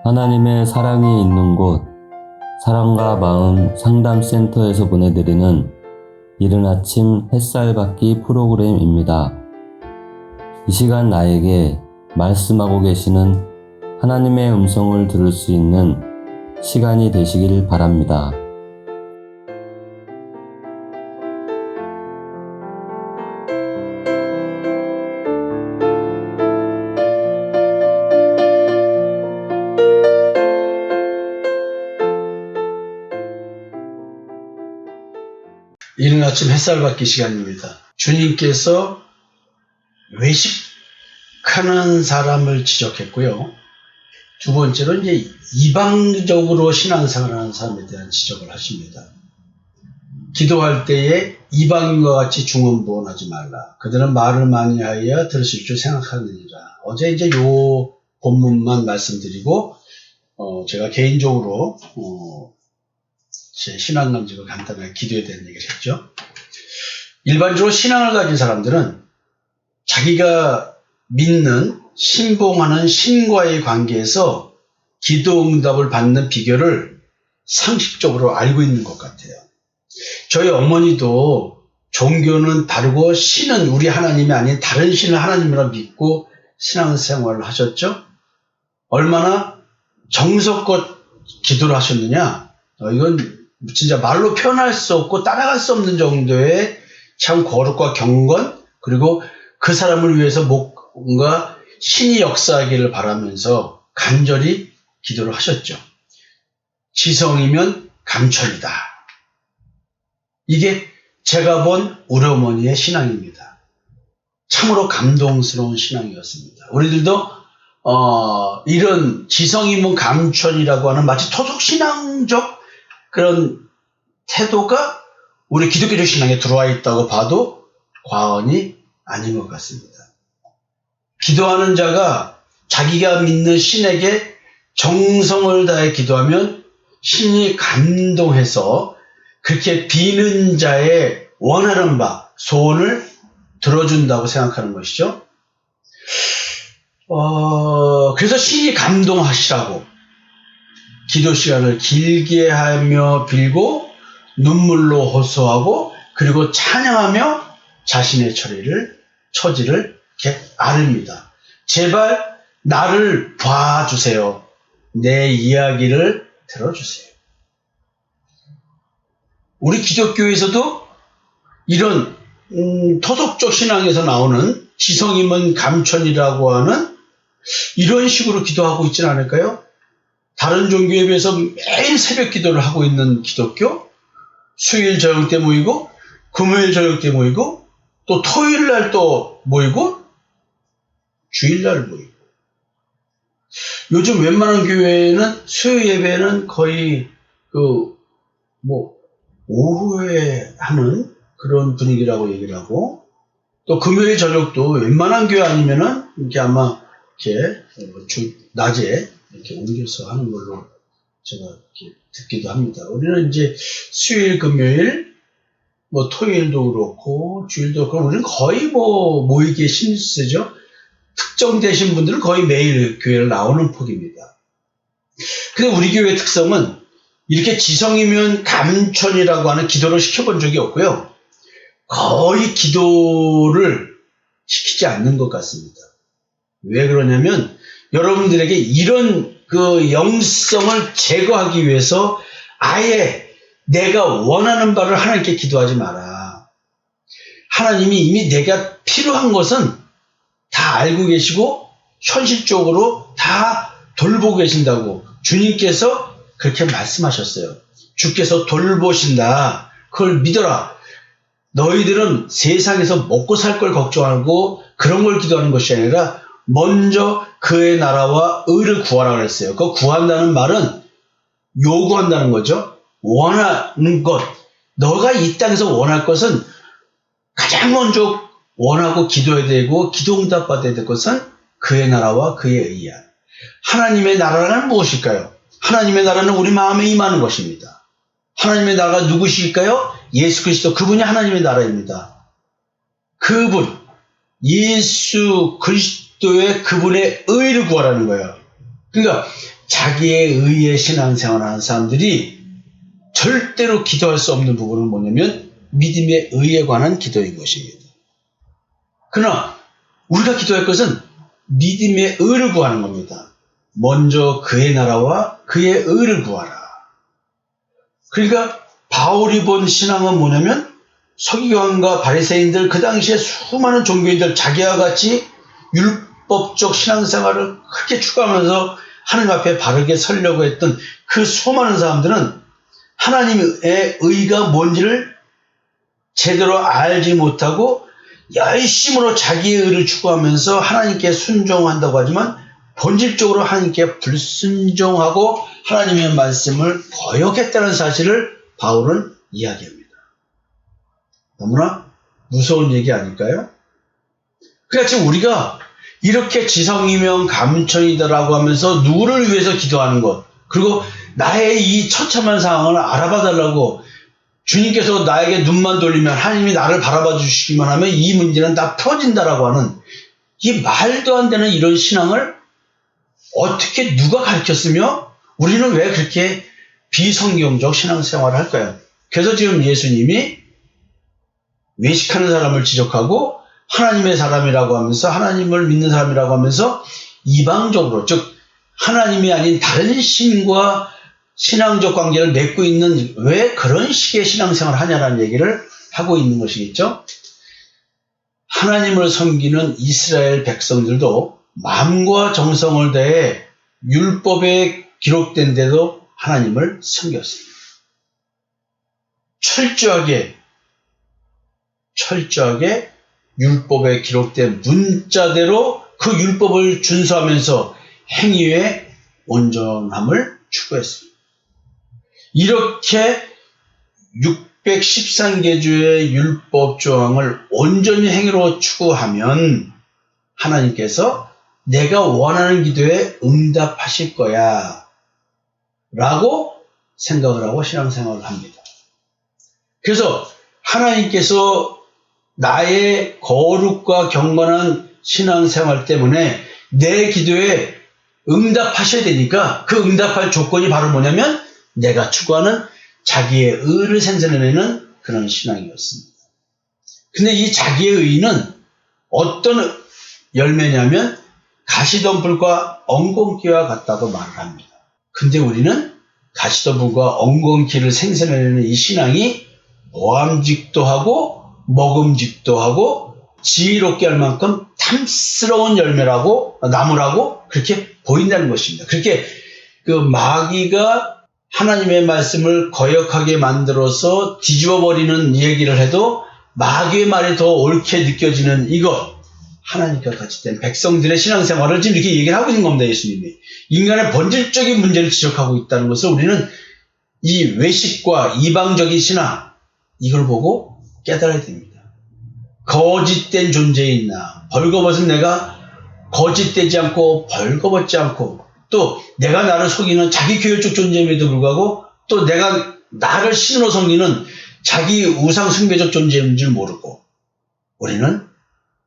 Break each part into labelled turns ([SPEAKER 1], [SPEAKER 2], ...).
[SPEAKER 1] 하나님의 사랑이 있는 곳, 사랑과 마음 상담센터에서 보내드리는 이른 아침 햇살 받기 프로그램입니다. 이 시간 나에게 말씀하고 계시는 하나님의 음성을 들을 수 있는 시간이 되시길 바랍니다.
[SPEAKER 2] 이른 아침 햇살 받기 시간입니다. 주님께서 외식하는 사람을 지적했고요. 두 번째로 이제 이방적으로 신앙생활하는 사람에 대한 지적을 하십니다. 기도할 때에 이방인과 같이 중언부언하지 말라. 그들은 말을 많이 하여 들으실 줄 생각하느니라. 어제 이제 요 본문만 말씀드리고 제가 개인적으로 제 신앙 감정을 간단하게 기도에 대한 얘기를 했죠. 일반적으로 신앙을 가진 사람들은 자기가 믿는 신봉하는 신과의 관계에서 기도 응답을 받는 비결을 상식적으로 알고 있는 것 같아요. 저희 어머니도 종교는 다르고 신은 우리 하나님이 아닌 다른 신을 하나님이라 믿고 신앙생활을 하셨죠. 얼마나 정성껏 기도를 하셨느냐, 이건 진짜 말로 표현할 수 없고 따라갈 수 없는 정도의 참 거룩과 경건, 그리고 그 사람을 위해서 뭔가 신이 역사하기를 바라면서 간절히 기도를 하셨죠. 지성이면 감천이다. 이게 제가 본 우리 어머니의 신앙입니다. 참으로 감동스러운 신앙이었습니다. 우리들도 이런 지성이면 감천이라고 하는 마치 토속신앙적 그런 태도가 우리 기독교 신앙에 들어와 있다고 봐도 과언이 아닌 것 같습니다. 기도하는 자가 자기가 믿는 신에게 정성을 다해 기도하면 신이 감동해서 그렇게 비는 자의 원하는 바, 소원을 들어준다고 생각하는 것이죠. 그래서 신이 감동하시라고 기도 시간을 길게 하며 빌고 눈물로 호소하고 그리고 찬양하며 자신의 처지를 이렇게 아릅니다. 제발 나를 봐주세요. 내 이야기를 들어주세요. 우리 기독교에서도 이런 토속적 신앙에서 나오는 지성이면 감천이라고 하는 이런 식으로 기도하고 있지는 않을까요? 다른 종교에 비해서 매일 새벽 기도를 하고 있는 기독교, 수요일 저녁 때 모이고, 금요일 저녁 때 모이고, 또 토요일 날 또 모이고, 주일 날 모이고. 요즘 웬만한 교회는 수요 예배는 거의 오후에 하는 그런 분위기라고 얘기를 하고, 또 금요일 저녁도 웬만한 교회 아니면은 이렇게 아마 이렇게 낮에 이렇게 옮겨서 하는 걸로 제가 이렇게 듣기도 합니다. 우리는 이제 수요일, 금요일, 토요일도 그렇고, 주일도 그렇고, 우리는 거의 모이기에 신경 쓰죠. 특정되신 분들은 거의 매일 교회를 나오는 폭입니다. 근데 우리 교회의 특성은 이렇게 지성이면 감천이라고 하는 기도를 시켜본 적이 없고요. 거의 기도를 시키지 않는 것 같습니다. 왜 그러냐면 여러분들에게 이런 영성을 제거하기 위해서 아예 내가 원하는 바를 하나님께 기도하지 마라. 하나님이 이미 내가 필요한 것은 다 알고 계시고 현실적으로 다 돌보고 계신다고 주님께서 그렇게 말씀하셨어요. 주께서 돌보신다. 그걸 믿어라. 너희들은 세상에서 먹고 살 걸 걱정하고 그런 걸 기도하는 것이 아니라 먼저 그의 나라와 의를 구하라 그랬어요. 그 구한다는 말은 요구한다는 거죠. 원하는 것. 너가 이 땅에서 원할 것은 가장 먼저 원하고 기도해야 되고 기도응답 받아야 될 것은 그의 나라와 그의 의야. 하나님의 나라는 무엇일까요? 하나님의 나라는 우리 마음에 임하는 것입니다. 하나님의 나라가 누구실까요? 예수 그리스도, 그분이 하나님의 나라입니다. 그분, 예수 그리스도의 그분의 의를 구하라는 거예요. 그러니까 자기의 의의 신앙생활을 하는 사람들이 절대로 기도할 수 없는 부분은 뭐냐면 믿음의 의에 관한 기도인 것입니다. 그러나 우리가 기도할 것은 믿음의 의를 구하는 겁니다. 먼저 그의 나라와 그의 의를 구하라. 그러니까 바울이 본 신앙은 뭐냐면 서기관과 바리새인들, 그 당시에 수많은 종교인들, 자기와 같이 율법적 신앙생활을 그렇게 추구하면서 하나님 앞에 바르게 서려고 했던 그 수많은 사람들은 하나님의 의가 뭔지를 제대로 알지 못하고 열심으로 자기의 의를 추구하면서 하나님께 순종한다고 하지만 본질적으로 하나님께 불순종하고 하나님의 말씀을 거역했다는 사실을 바울은 이야기합니다. 너무나 무서운 얘기 아닐까요? 그러니까 지금 우리가 이렇게 지성이면 감천이다라고 하면서 누구를 위해서 기도하는 것, 그리고 나의 이 처참한 상황을 알아봐 달라고 주님께서 나에게 눈만 돌리면 하나님이 나를 바라봐 주시기만 하면 이 문제는 다 풀어진다라고 하는 이 말도 안 되는 이런 신앙을 어떻게 누가 가르쳤으며 우리는 왜 그렇게 비성경적 신앙생활을 할까요? 그래서 지금 예수님이 외식하는 사람을 지적하고 하나님의 사람이라고 하면서 하나님을 믿는 사람이라고 하면서 이방적으로, 즉 하나님이 아닌 다른 신과 신앙적 관계를 맺고 있는 왜 그런 식의 신앙생활을 하냐라는 얘기를 하고 있는 것이겠죠. 하나님을 섬기는 이스라엘 백성들도 마음과 정성을 다해 율법에 기록된 대로 하나님을 섬겼습니다. 철저하게 율법에 기록된 문자대로 그 율법을 준수하면서 행위의 온전함을 추구했습니다. 이렇게 613개주의 율법 조항을 온전히 행위로 추구하면 하나님께서 내가 원하는 기도에 응답하실 거야 라고 생각을 하고 신앙생활을 합니다. 그래서 하나님께서 나의 거룩과 경건한 신앙생활 때문에 내 기도에 응답하셔야 되니까 그 응답할 조건이 바로 뭐냐면 내가 추구하는 자기의 의를 생산해내는 그런 신앙이었습니다. 근데 이 자기의 의는 어떤 열매냐면 가시덤불과 엉겅퀴와 같다고 말을 합니다. 근데 우리는 가시덤불과 엉겅퀴를 생산해내는 이 신앙이 모함직도 하고 먹음직도 하고 지혜롭게 할 만큼 탐스러운 열매라고 나무라고 그렇게 보인다는 것입니다. 그렇게 그 마귀가 하나님의 말씀을 거역하게 만들어서 뒤집어버리는 얘기를 해도 마귀의 말이 더 옳게 느껴지는 이것, 하나님과 같이 된 백성들의 신앙생활을 지금 이렇게 얘기를 하고 있는 겁니다. 예수님이 인간의 본질적인 문제를 지적하고 있다는 것을 우리는 이 외식과 이방적인 신앙, 이걸 보고 깨달아야 됩니다. 거짓된 존재인 나, 벌거벗은 내가 거짓되지 않고 벌거벗지 않고, 또 내가 나를 속이는 자기 교회적 존재임에도 불구하고 또 내가 나를 신으로 섬기는 자기 우상 숭배적 존재인 줄 모르고 우리는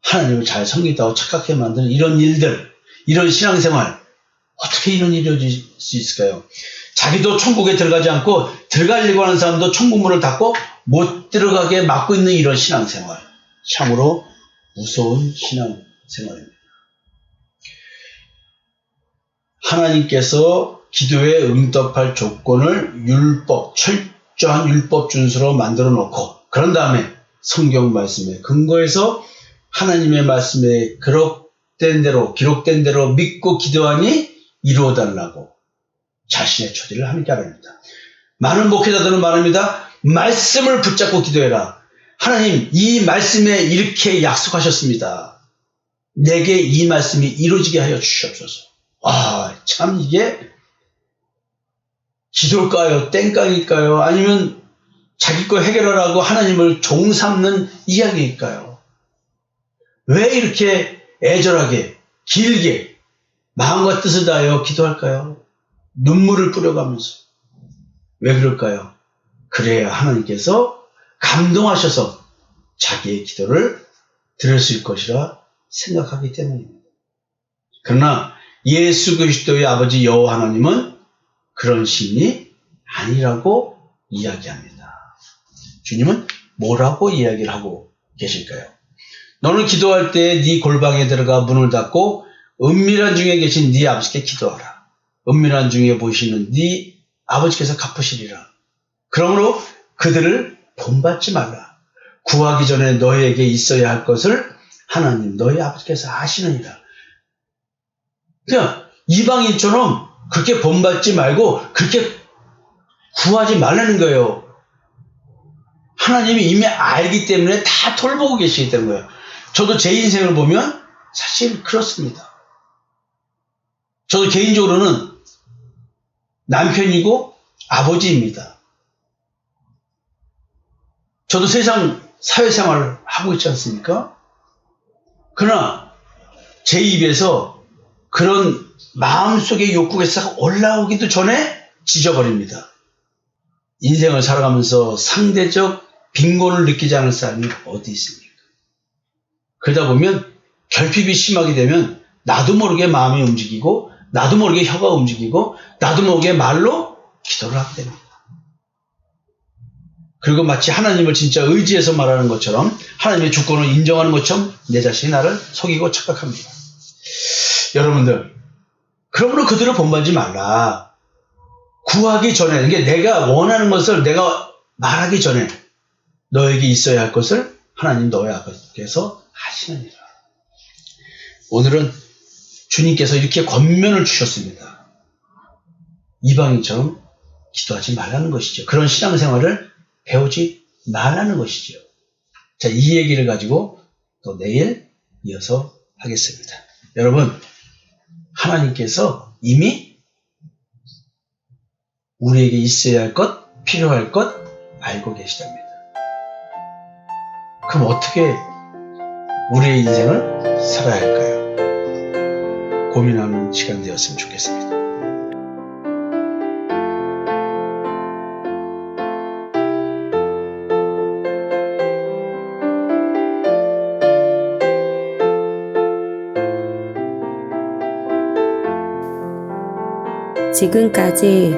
[SPEAKER 2] 하나님을 잘 섬긴다고 착각해 만드는 이런 일들, 이런 신앙생활, 어떻게 이런 일이 이루어질 수 있을까요? 자기도 천국에 들어가지 않고 들어가려고 하는 사람도 천국문을 닫고 못 들어가게 막고 있는 이런 신앙생활, 참으로 무서운 신앙생활입니다. 하나님께서 기도에 응답할 조건을 철저한 율법 준수로 만들어 놓고 그런 다음에 성경 말씀에 근거해서 하나님의 말씀에 기록된 대로 믿고 기도하니 이루어달라고 자신의 처지를 함께 하랍니다. 많은 목회자들은 말합니다. 말씀을 붙잡고 기도해라. 하나님, 이 말씀에 이렇게 약속하셨습니다. 내게 이 말씀이 이루어지게 하여 주시옵소서. 참 이게 기도일까요? 땡깡일까요? 아니면 자기 거 해결하라고 하나님을 종삼는 이야기일까요? 왜 이렇게 애절하게 길게 마음과 뜻을 다하여 기도할까요? 눈물을 뿌려가면서. 왜 그럴까요? 그래야 하나님께서 감동하셔서 자기의 기도를 들으실 것이라 생각하기 때문입니다. 그러나 예수 그리스도의 아버지 여호와 하나님은 그런 신이 아니라고 이야기합니다. 주님은 뭐라고 이야기를 하고 계실까요? 너는 기도할 때 네 골방에 들어가 문을 닫고 은밀한 중에 계신 네 아버지께 기도하라. 은밀한 중에 보시는 네 아버지께서 갚으시리라. 그러므로 그들을 본받지 말라. 구하기 전에 너희에게 있어야 할 것을 하나님 너희 아버지께서 아시느니라. 그냥 이방인처럼 그렇게 본받지 말고 그렇게 구하지 말라는 거예요. 하나님이 이미 알기 때문에 다 돌보고 계시기 때문에 거예요. 저도 제 인생을 보면 사실 그렇습니다. 저도 개인적으로는 남편이고 아버지입니다. 저도 세상 사회생활을 하고 있지 않습니까? 그러나 제 입에서 그런 마음속의 욕구가 싹 올라오기도 전에 지져버립니다. 인생을 살아가면서 상대적 빈곤을 느끼지 않을 사람이 어디 있습니까? 그러다 보면 결핍이 심하게 되면 나도 모르게 마음이 움직이고 나도 모르게 혀가 움직이고 나도 모르게 말로 기도를 하게 됩니다. 그리고 마치 하나님을 진짜 의지해서 말하는 것처럼 하나님의 주권을 인정하는 것처럼 내 자신이 나를 속이고 착각합니다. 여러분들, 그러므로 그들을 본받지 말라. 구하기 전에, 이게 내가 원하는 것을 내가 말하기 전에 너에게 있어야 할 것을 하나님 너의 아버지께서 하시느니라. 오늘은 주님께서 이렇게 권면을 주셨습니다. 이방인처럼 기도하지 말라는 것이죠. 그런 신앙생활을 배우지 말라는 것이죠. 자, 이 얘기를 가지고 또 내일 이어서 하겠습니다. 여러분, 하나님께서 이미 우리에게 있어야 할 것, 필요할 것 알고 계시답니다. 그럼 어떻게 우리의 인생을 살아야 할까요? 고민하는 시간 되었으면 좋겠습니다.
[SPEAKER 3] 지금까지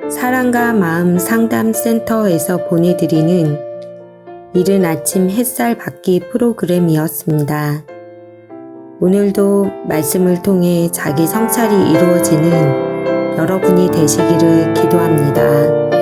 [SPEAKER 3] 사랑과 마음 상담센터에서 보내드리는 이른 아침 햇살 받기 프로그램이었습니다. 오늘도 말씀을 통해 자기 성찰이 이루어지는 여러분이 되시기를 기도합니다.